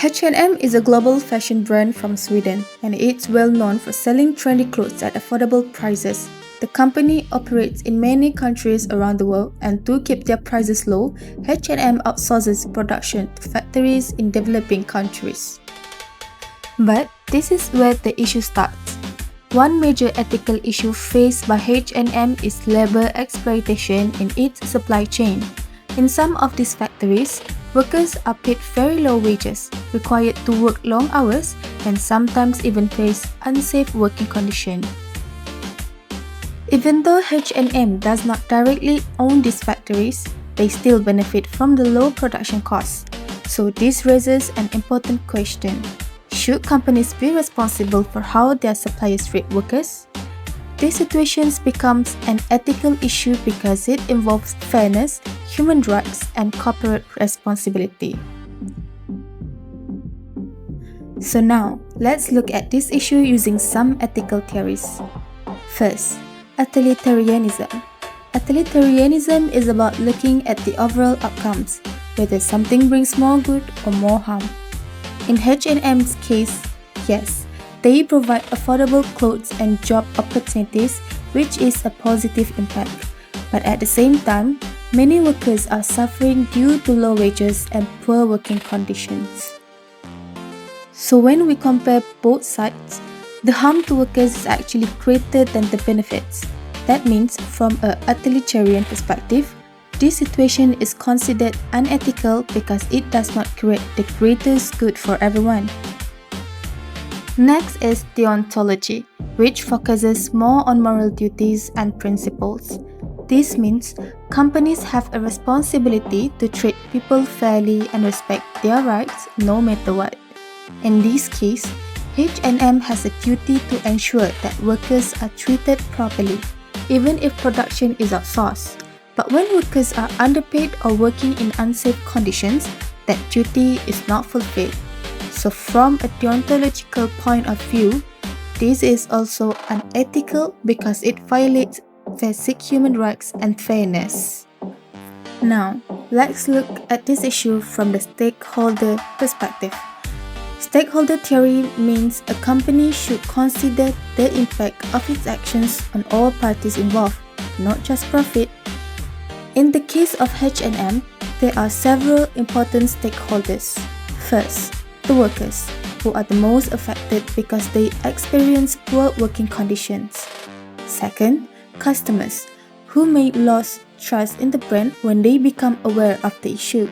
H&M is a global fashion brand from Sweden, and it's well known for selling trendy clothes at affordable prices. The company operates in many countries around the world, and to keep their prices low, H&M outsources production to factories in developing countries. But this is where the issue starts. One major ethical issue faced by H&M is labor exploitation in its supply chain. In some of these factories, workers are paid very low wages, required to work long hours, and sometimes even face unsafe working conditions. Even though H&M does not directly own these factories, they still benefit from the low production costs. So this raises an important question. Should companies be responsible for how their suppliers treat workers? This situation becomes an ethical issue because it involves fairness, human rights, and corporate responsibility. So now, let's look at this issue using some ethical theories. First, utilitarianism. Utilitarianism is about looking at the overall outcomes, whether something brings more good or more harm. In H&M's case, yes, they provide affordable clothes and job opportunities, which is a positive impact. But at the same time, many workers are suffering due to low wages and poor working conditions. So when we compare both sides, the harm to workers is actually greater than the benefits. That means, from a utilitarian perspective, this situation is considered unethical because it does not create the greatest good for everyone. Next is deontology, which focuses more on moral duties and principles. This means companies have a responsibility to treat people fairly and respect their rights no matter what. In this case, H&M has a duty to ensure that workers are treated properly, even if production is outsourced. But when workers are underpaid or working in unsafe conditions, that duty is not fulfilled. So from a deontological point of view, this is also unethical because it violates basic human rights and fairness. Now, let's look at this issue from the stakeholder perspective. Stakeholder theory means a company should consider the impact of its actions on all parties involved, not just profit. In the case of H&M, there are several important stakeholders. First, the workers, who are the most affected because they experience poor working conditions. Second, customers, who may lose trust in the brand when they become aware of the issue.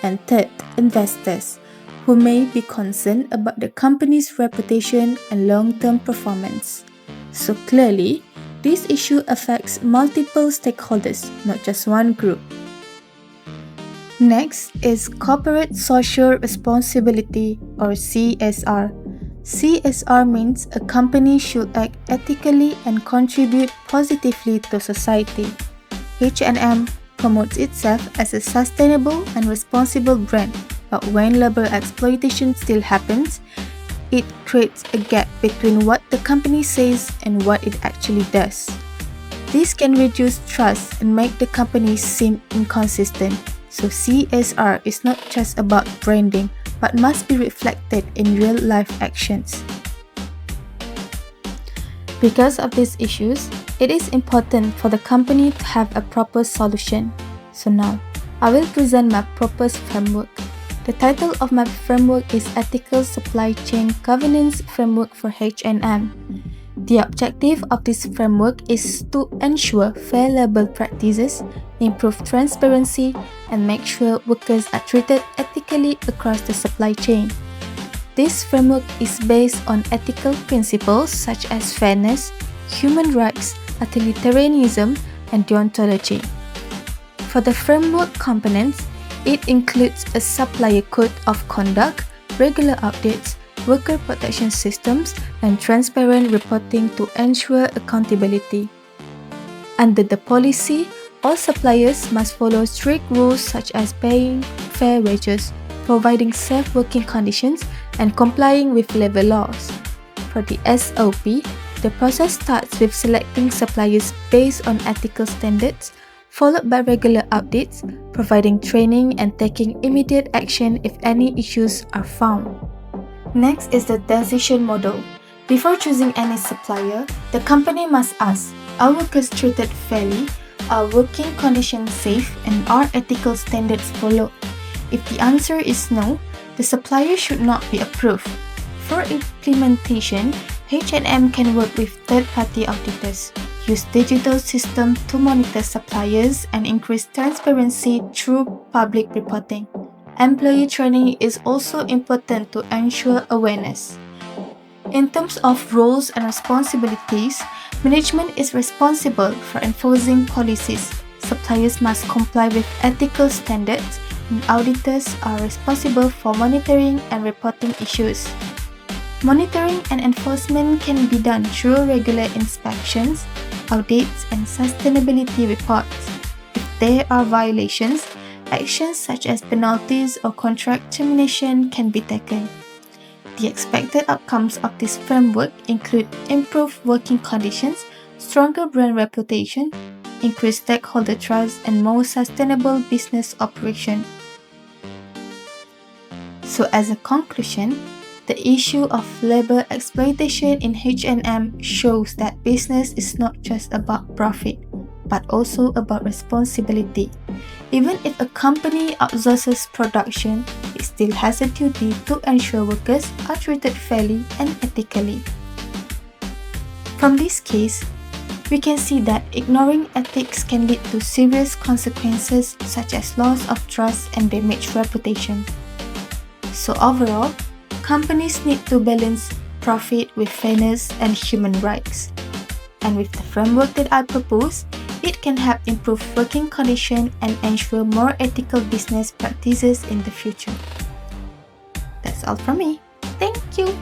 And third, investors, who may be concerned about the company's reputation and long-term performance. So clearly, this issue affects multiple stakeholders, not just one group. Next is corporate social responsibility, or CSR. CSR means a company should act ethically and contribute positively to society. H&M promotes itself as a sustainable and responsible brand, but when labor exploitation still happens, it creates a gap between what the company says and what it actually does. This can reduce trust and make the company seem inconsistent. So CSR is not just about branding, but must be reflected in real-life actions. Because of these issues, it is important for the company to have a proper solution. So now, I will present my proposed framework. The title of my framework is Ethical Supply Chain Governance Framework for H&M. The objective of this framework is to ensure fair labor practices, improve transparency, and make sure workers are treated ethically across the supply chain. This framework is based on ethical principles such as fairness, human rights, utilitarianism, and deontology. For the framework components, it includes a supplier code of conduct, regular updates, worker protection systems, and transparent reporting to ensure accountability. Under the policy, all suppliers must follow strict rules such as paying fair wages, providing safe working conditions, and complying with labor laws. For the SOP, the process starts with selecting suppliers based on ethical standards, followed by regular updates, providing training and taking immediate action if any issues are found. Next is the decision model. Before choosing any supplier, the company must ask, are workers treated fairly? Are working conditions safe and are ethical standards followed? If the answer is no, the supplier should not be approved. For implementation, H&M can work with third-party auditors, use digital systems to monitor suppliers, and increase transparency through public reporting. Employee training is also important to ensure awareness. In terms of roles and responsibilities, management is responsible for enforcing policies, suppliers must comply with ethical standards, and auditors are responsible for monitoring and reporting issues. Monitoring and enforcement can be done through regular inspections, audits, and sustainability reports. If there are violations, actions such as penalties or contract termination can be taken. The expected outcomes of this framework include improved working conditions, stronger brand reputation, increased stakeholder trust, and more sustainable business operation. So as a conclusion, the issue of labor exploitation in H&M shows that business is not just about profit, but also about responsibility. Even if a company outsources production, it still has a duty to ensure workers are treated fairly and ethically. From this case, we can see that ignoring ethics can lead to serious consequences such as loss of trust and damaged reputation. So overall, companies need to balance profit with fairness and human rights. And with the framework that I propose, it can help improve working conditions and ensure more ethical business practices in the future. That's all from me. Thank you.